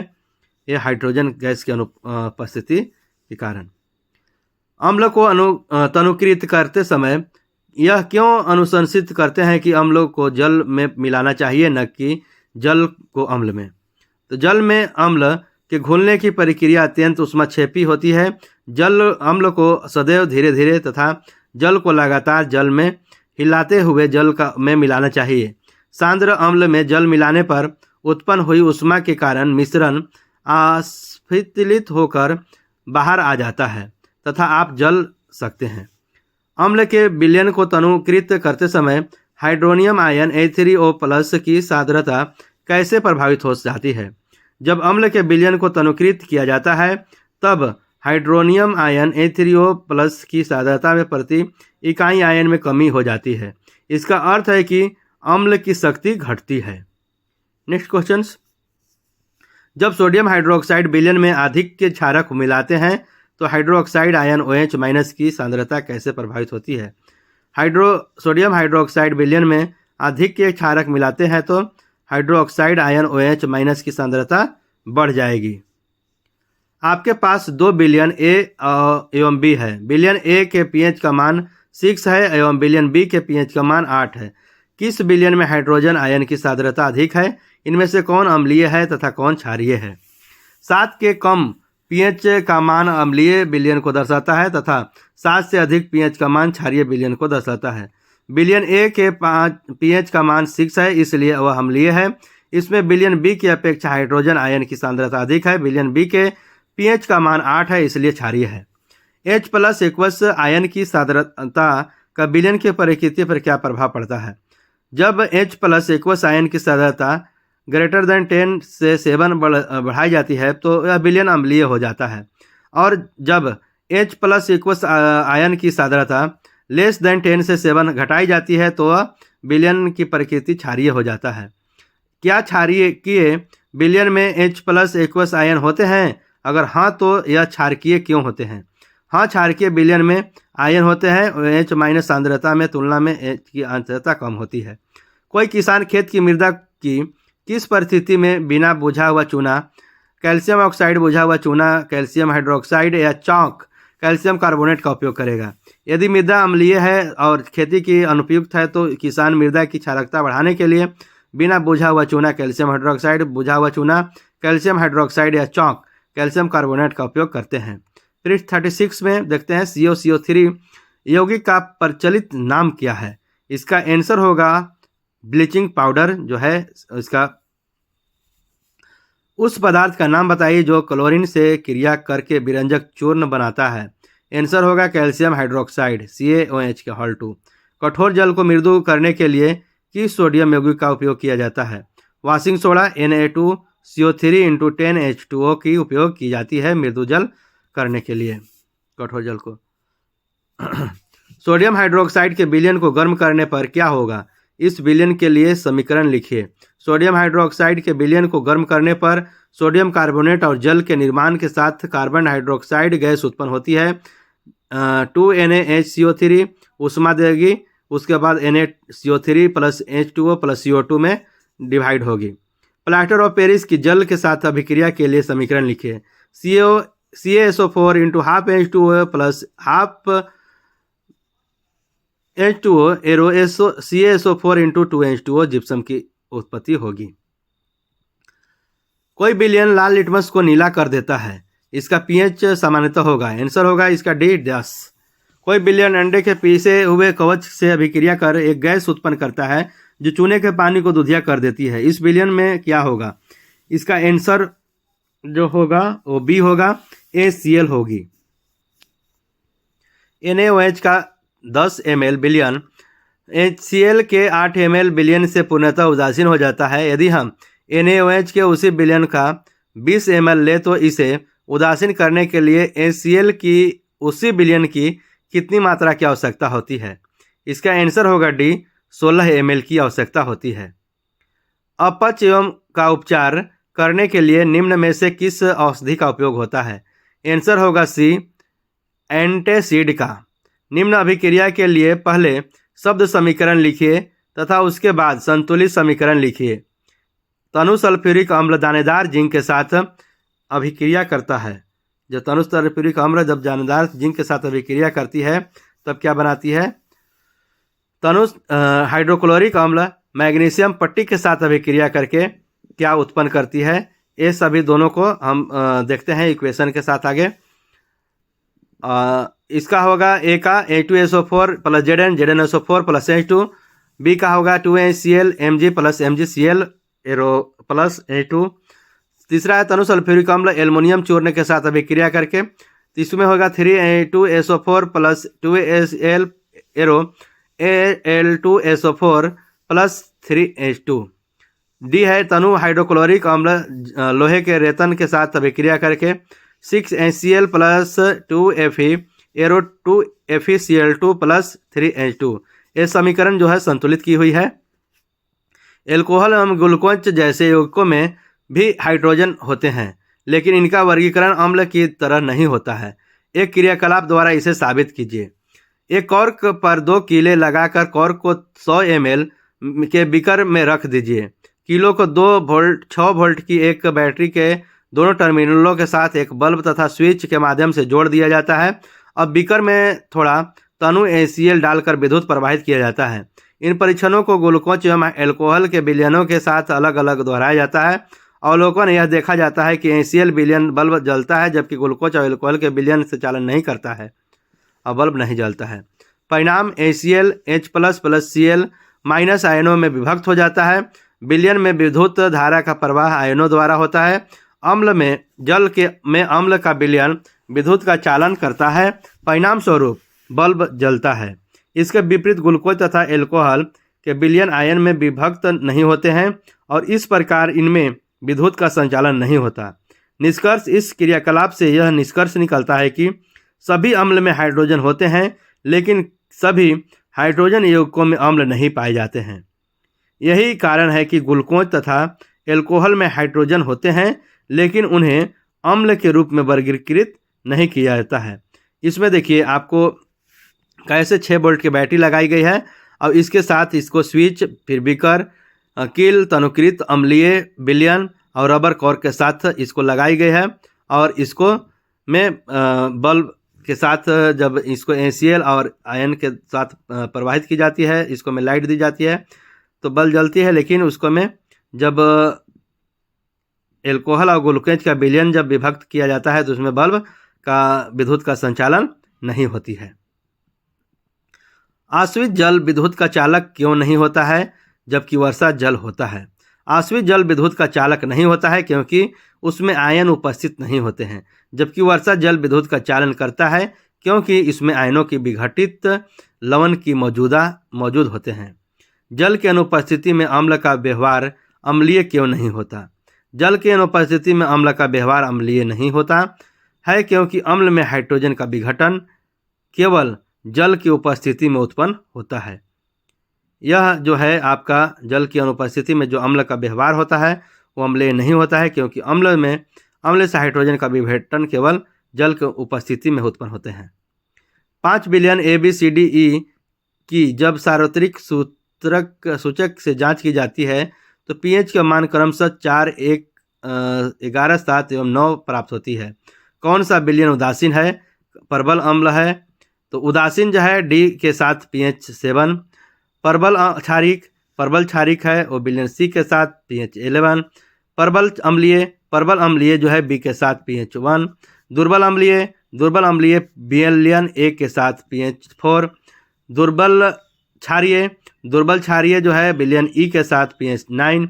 ये हाइड्रोजन गैस की अनुपस्थिति के कारण। अम्ल को तनुकृत करते समय यह क्यों अनुशंसित करते हैं कि अम्लों को जल में मिलाना चाहिए, न कि जल को अम्ल में? तो जल में अम्ल के घुलने की प्रक्रिया अत्यंत ऊष्माक्षेपी होती है। जल अम्ल को सदैव धीरे धीरे तथा जल को लगातार जल में हिलाते हुए जल में मिलाना चाहिए। सांद्र अम्ल में जल मिलाने पर उत्पन्न हुई ऊष्मा के कारण मिश्रण अस्फीतलित होकर बाहर आ जाता है तथा आप जल सकते हैं। अम्ल के विलयन को तनुकृत करते समय हाइड्रोनियम आयन H3O+ की सांद्रता कैसे प्रभावित हो जाती है? जब अम्ल के विलयन को तनुकृत किया जाता है तब हाइड्रोनियम आयन H3O+ की सांद्रता में प्रति इकाई आयन में कमी हो जाती है। इसका अर्थ है कि अम्ल की शक्ति घटती है। नेक्स्ट क्वेश्चन, जब सोडियम हाइड्रोक्साइड विलयन में अधिक के क्षारक मिलाते हैं तो हाइड्रोक्साइड आयन OH- की सांद्रता कैसे प्रभावित होती है? सोडियम हाइड्रोक्साइड विलयन में अधिक के क्षारक मिलाते हैं तो हाइड्रोक्साइड आयन OH- की सांद्रता बढ़ जाएगी। आपके पास 2 विलयन A एवं B है। विलयन A के pH का मान 6 है एवं विलयन B के pH का मान 8 है। किस विलयन में हाइड्रोजन आयन की सांद्रता अधिक है? इनमें से कौन अम्लीय है तथा कौन क्षारीय है? 7 के कम pH का मान अम्लीय विलयन को दर्शाता है तथा 7 से अधिक pH का मान क्षारीय विलयन को दर्शाता है। विलयन A के pH का मान 6 है इसलिए वह अम्लीय है। इसमें विलयन B की अपेक्षा हाइड्रोजन आयन की सांद्रता अधिक है। विलयन B के pH का मान 8 है इसलिए क्षारीय है। H+ आयन की सांद्रता का विलयन की प्रकृति पर क्या प्रभाव पड़ता है? जब H+ आयन की सांद्रता >10 से 7 बढ़ाई जाती है तो यह विलयन अम्लीय हो जाता है, और जब H+ आयन की सांद्रता <10 से 7 घटाई जाती है तो वह विलयन की प्रकृति क्षारीय हो जाता है। क्या क्षारीय विलयन में H+ आयन होते हैं? अगर हाँ तो यह क्षारकीय क्यों होते हैं? हाँ, क्षारकीय विलयन में आयन होते हैं। H- सांद्रता में तुलना में H की सांद्रता कम होती है। कोई किसान खेत की मृदा की किस परिस्थिति में बिना बुझा हुआ चूना, कैल्शियम ऑक्साइड बुझा हुआ चूना, कैल्शियम हाइड्रोक्साइड या चॉक कैल्शियम कार्बोनेट का उपयोग करेगा? यदि मृदा अम्लीय है और खेती की अनुपयुक्त है तो किसान मृदा की क्षारकता बढ़ाने के लिए बिना बुझा हुआ चूना, कैल्शियम हाइड्रोक्साइड, बुझा हुआ चूना, कैल्शियम हाइड्रोक्साइड या चॉक कैल्शियम कार्बोनेट का उपयोग करते हैं। पृष्ठ 36 में देखते हैं CO3 यौगिक का प्रचलित नाम क्या है? इसका आंसर होगा ब्लीचिंग पाउडर। जो है इसका उस पदार्थ का नाम बताइए जो क्लोरीन से क्रिया करके विरंजक चूर्ण बनाता है। आंसर होगा कैल्शियम हाइड्रोक्साइड CaOH2। कठोर जल को मृदु करने के लिए किस सोडियम यौगिक का उपयोग किया जाता है? वॉशिंग सोडा Na2CO3 × 10H2O की उपयोग की जाती है मृदु जल करने के लिए, कठोर जल को। सोडियम हाइड्रोक्साइड के विलयन को गर्म करने पर क्या होगा? इस विलयन के लिए समीकरण लिखिए। सोडियम हाइड्रोक्साइड के विलयन को गर्म करने पर सोडियम कार्बोनेट और जल के निर्माण के साथ कार्बन हाइड्रोक्साइड गैस उत्पन्न होती है। 2NaHCO3 ऊष्मा देगी, उसके बाद NaCO3 + H2O + CO2 में डिवाइड होगी। प्लास्टर ऑफ पेरिस की जल के साथ अभिक्रिया के लिए समीकरण लिखिए। CaSO4 × ½ H2O + ½ H2O CaSO4 × 2H2O gypsum की उत्पत्ति होगी। कोई विलयन लाल लिटमस को नीला कर देता है, इसका pH सामान्यतः होगा। आंसर होगा इसका D 10। कोई विलयन अंडे के पीसे हुए कवच से अभिक्रिया कर एक गैस उत्पन्न करता है जो चूने के पानी को दूधिया कर देती है। इस विलयन में क्या होगा? इसका आंसर जो होगा वो B होगा, ACl होगी। NaOH का 10 ml बिलियन HCl के 8 ml बिलियन से पूर्णतः उदासीन हो जाता है। यदि हम NaOH के उसी बिलियन का 20 ml ले तो इसे उदासीन करने के लिए HCl की उसी बिलियन की कितनी मात्रा की आवश्यकता होती है? इसका आंसर होगा डी, 16 ml की आवश्यकता होती है। अपच एवं का उपचार करने के लिए निम्न में से किस औषधि का उपयोग होता है? आंसर होगा सी, एंटासिड का। निम्न अभिक्रिया के लिए पहले शब्द समीकरण लिखिए तथा उसके बाद संतुलित समीकरण लिखिए। तनु सल्फ्यूरिक अम्ल दानेदार जिंक के साथ अभिक्रिया करता है। जब तनु सल्फ्यूरिक अम्ल जब दानेदार जिंक के साथ अभिक्रिया करती है तब क्या बनाती है? तनु हाइड्रोक्लोरिक अम्ल मैग्नीशियम पट्टी के साथ अभिक्रिया करके क्या उत्पन्न करती है? ये सभी दोनों को हम देखते हैं इक्वेशन के साथ आगे। इसका होगा ए का A2SO4 plus Zn ZnSO4 plus H2। B का होगा 2HCl Mg plus MgCl arrow plus H2। तीसरा है तनु सल्फ्यूरिक अम्ल एल्युमिनियम चूर्ण के साथ अभिक्रिया करके। तीसरे में होगा 3A2SO4 plus 2HL arrow Al2SO4 plus 3H2। D है तनु हाइड्रोक्लोरिक अम्ल लोहे के रेतन के साथ अभिक्रिया करके 6HCl plus 2Fe arrow 2FeCl2 plus 3H2। ये समीकरण जो है संतुलित की हुई है। एल्कोहल एवं ग्लूकोज जैसे यौगिकों में भी हाइड्रोजन होते हैं, लेकिन इनका वर्गीकरण अम्ल की तरह नहीं होता है। एक क्रियाकलाप द्वारा इसे साबित कीजिए। एक कॉर्क पर 2 कीले लगाकर कॉर्क को 100 ml के बीकर में रख दीजिए। कीलों को 6 वोल्ट की एक बैटरी के दोनों टर्मिनलों के साथ एक बल्ब तथा स्विच के माध्यम से जोड़ दिया जाता है। अब बीकर में थोड़ा तनु HCl डालकर विद्युत प्रवाहित किया जाता है। इन परीक्षणों को ग्लूकोज एवं एल्कोहल के विलयनों के साथ अलग अलग दोहराया जाता है। अवलोकन यह देखा जाता है कि HCl विलयन बल्ब जलता है, जबकि ग्लूकोज और एल्कोहल के विलयन से चालन नहीं करता है और बल्ब नहीं जलता है। परिणाम HCl H plus plus Cl minus आयनों में विभक्त हो जाता है। विलयन में विद्युत धारा का प्रवाह आयनों द्वारा होता है। अम्ल में में अम्ल का विलयन विद्युत का चालन करता है। परिणाम स्वरूप बल्ब जलता है। इसके विपरीत ग्लूकोज तथा एल्कोहल के विलयन आयन में विभक्त नहीं होते हैं और इस प्रकार इनमें विद्युत का संचालन नहीं होता। निष्कर्ष, इस क्रियाकलाप से यह निष्कर्ष निकलता है कि सभी अम्ल में हाइड्रोजन होते हैं, लेकिन सभी हाइड्रोजन यौगिकों में अम्ल नहीं पाए जाते हैं। यही कारण है कि ग्लूकोज तथा एल्कोहल में हाइड्रोजन होते हैं, लेकिन उन्हें अम्ल के रूप में वर्गीकृत नहीं किया जाता है। इसमें देखिए आपको कैसे 6 वोल्ट की बैटरी लगाई गई है और इसके साथ इसको स्विच, फिर बीकर, कील, तनुकृत अम्लीय विलयन और रबर कॉर्क के साथ इसको लगाई गई है और इसको में बल्ब के साथ जब इसको HCl और आयन के साथ प्रवाहित की जाती है, इसको में लाइट दी जाती है तो बल्ब जलती है, लेकिन उसको में जब एल्कोहल और ग्लूकोज का विलयन जब विभक्त किया जाता है तो उसमें बल्ब का विद्युत का संचालन नहीं होती है। आश्रित जल विद्युत का चालक क्यों नहीं होता है जबकि वर्षा जल होता है? आश्रित जल विद्युत का चालक नहीं होता है क्योंकि उसमें आयन उपस्थित नहीं होते हैं, जबकि वर्षा जल विद्युत का चालन करता है क्योंकि इसमें आयनों की विघटित लवण की मौजूद होते हैं। जल की अनुपस्थिति में अम्ल का व्यवहार अम्लीय क्यों नहीं होता? जल की अनुपस्थिति में अम्ल का व्यवहार अम्लीय नहीं होता है क्योंकि अम्ल में हाइड्रोजन का विघटन केवल जल की उपस्थिति में उत्पन्न होता है। यह जो है आपका जल की अनुपस्थिति में जो अम्ल का व्यवहार होता है वो अम्लीय नहीं होता है क्योंकि अम्ल से हाइड्रोजन का विघटन केवल जल की उपस्थिति में उत्पन्न होते हैं। 5 बिलियन ABCDE की जब सार्वत्रिक सूचक से जांच की जाती है तो pH का मान क्रमशः 4, 1, 11, 7 एवं 9 प्राप्त होती है। कौन सा विलयन उदासीन है? प्रबल अम्ल है तो उदासीन जो है D के साथ pH 7। प्रबल क्षारिक है वो विलयन C के साथ pH 11। प्रबल अम्लीय जो है B के साथ pH 1। दुर्बल अम्लीय विलयन A के साथ pH 4। दुर्बल क्षारीय जो है विलयन E के साथ pH 9।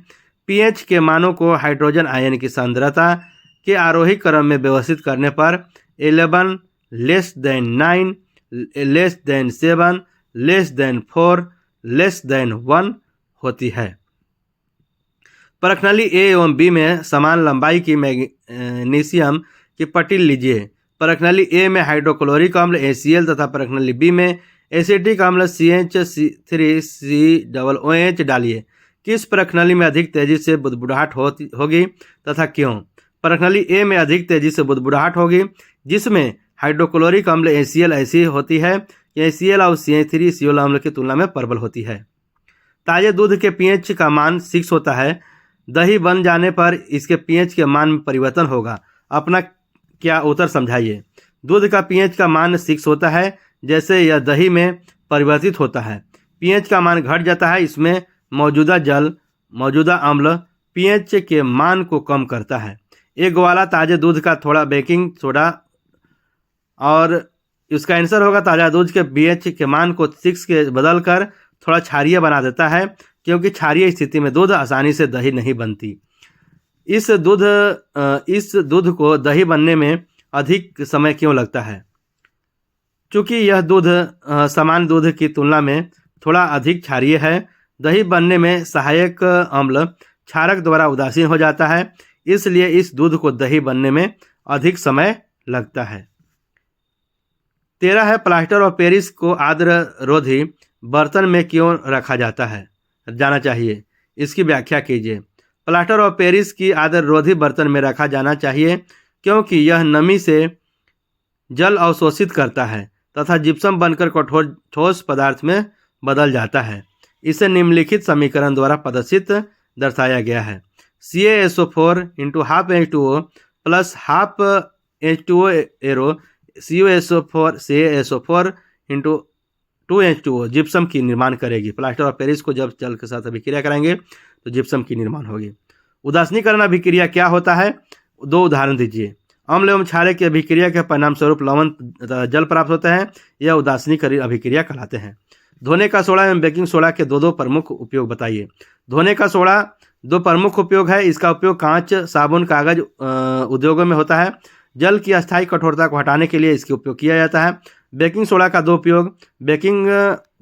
pH के मानों को हाइड्रोजन आयन की सांद्रता के आरोही क्रम में व्यवस्थित करने पर 11 <9 less than 7, less than 4, less than 1 होती है। परखनली ए एवं बी में समान लंबाई की मैग्नीशियम की पट्टी लीजिए। परखनली ए में हाइड्रोक्लोरिक अम्ल HCl तथा परखनली बी में एसिटिक अम्ल CH3COOH डालिए। किस परखनली में अधिक तेजी से बुदबुदाहट होगी तथा क्यों? परखनली ए में अधिक तेजी से बुदबुदाहट होगी, जिसमें हाइड्रोक्लोरिक अम्ल HCl ऐसी होती है कि HCl और CH3COOH अम्ल की तुलना में प्रबल होती है। ताजे दूध के pH का मान 6 होता है। दही बन जाने पर इसके pH के मान में परिवर्तन होगा। अपना क्या उत्तर समझाइए। दूध का pH का मान 6 होता है, जैसे यह दही में परिवर्तित होता है। pH का मान घट जाता है, इसमें मौजूदा अम्ल pH के मान को कम करता है। एक ग्वाला ताजे दूध का थोड़ा बेकिंग सोडा, और इसका आंसर होगा ताज़ा दूध के pH के मान को 6 के बदल कर थोड़ा क्षारीय बना देता है, क्योंकि क्षारीय स्थिति में दूध आसानी से दही नहीं बनती। इस दूध को दही बनने में अधिक समय क्यों लगता है? चूँकि यह दूध समान दूध की तुलना में थोड़ा अधिक क्षारीय है। दही बनने में सहायक अम्ल क्षारक द्वारा उदासीन हो जाता है, इसलिए इस दूध को दही बनने में अधिक समय लगता है। 13 है, प्लास्टर ऑफ पेरिस को आर्द्र रोधी बर्तन में क्यों रखा जाना चाहिए? इसकी व्याख्या कीजिए। प्लास्टर ऑफ पेरिस की आर्द्र रोधी बर्तन में रखा जाना चाहिए क्योंकि यह नमी से जल अवशोषित करता है तथा जिप्सम बनकर कठोर ठोस पदार्थ में बदल जाता है। इसे निम्नलिखित समीकरण द्वारा प्रदर्शित दर्शाया गया है। CaSO4 × half H2O plus half H2O arrow CaSO4 × 2H2O gypsum की निर्माण करेगी। प्लास्टर ऑफ पेरिस को जब जल के साथ अभिक्रिया कराएंगे तो जिप्सम की निर्माण होगी। उदासीनीकरण अभिक्रिया क्या होता है? 2 उदाहरण दीजिए। अम्ल एवं क्षारक की अभिक्रिया के परिणाम स्वरूप लवण तथा जल प्राप्त होता है, यह उदासीनीकरण अभिक्रिया कहलाते हैं। धोने का सोडा एवं बेकिंग सोडा के दो प्रमुख उपयोग बताइए। धोने का सोडा 2 प्रमुख उपयोग है। इसका उपयोग कांच, साबुन, कागज उद्योगों में होता है। जल की अस्थायी कठोरता को हटाने के लिए इसका उपयोग किया जाता है। बेकिंग सोडा का 2 उपयोग, बेकिंग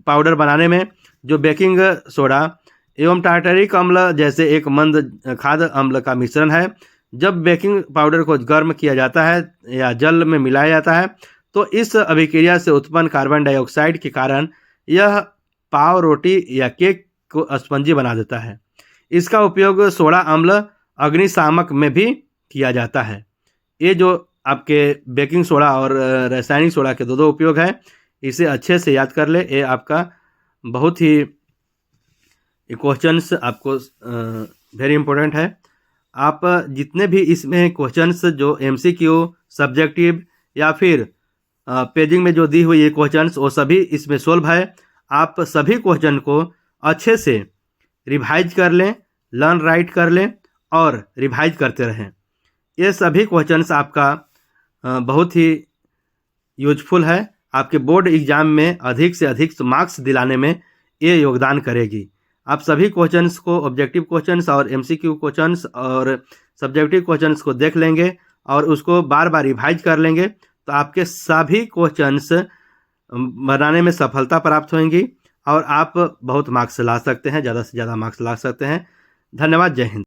पाउडर बनाने में जो बेकिंग सोडा एवं टार्टरिक अम्ल जैसे एक मंद खाद्य अम्ल का मिश्रण है। जब बेकिंग पाउडर को गर्म किया जाता है या जल में मिलाया जाता है तो इस अभिक्रिया से उत्पन्न कार्बन डाइऑक्साइड के कारण यह पाव, रोटी या केक को स्पंजी बना देता है। इसका उपयोग सोडा अम्ल अग्निशामक में भी किया जाता है। ये जो आपके बेकिंग सोडा और रासायनिक सोडा के 2 उपयोग है, इसे अच्छे से याद कर ले। ये आपका बहुत ही क्वेश्चंस आपको वेरी इंपॉर्टेंट है। आप जितने भी इसमें क्वेश्चंस जो MCQ, सब्जेक्टिव या फिर पेजिंग में जो दी हुई ये क्वेश्चंस, वो सभी इसमें सोल्व है। आप सभी क्वेश्चन को अच्छे से रिवाइज कर लें, लर्न राइट कर लें और रिवाइज करते रहें। ये सभी क्वेश्चंस आपका बहुत ही यूजफुल है। आपके बोर्ड एग्जाम में अधिक से अधिक मार्क्स दिलाने में ये योगदान करेगी। आप सभी क्वेश्चंस को, ऑब्जेक्टिव क्वेश्चंस और MCQ क्वेश्चंस और सब्जेक्टिव क्वेश्चंस को देख लेंगे और उसको बार बार रिवाइज कर लेंगे तो आपके सभी क्वेश्चंस बनाने में सफलता प्राप्त होंगी और आप बहुत मार्क्स ला सकते हैं, ज़्यादा से ज़्यादा मार्क्स ला सकते हैं। धन्यवाद। जय हिंद।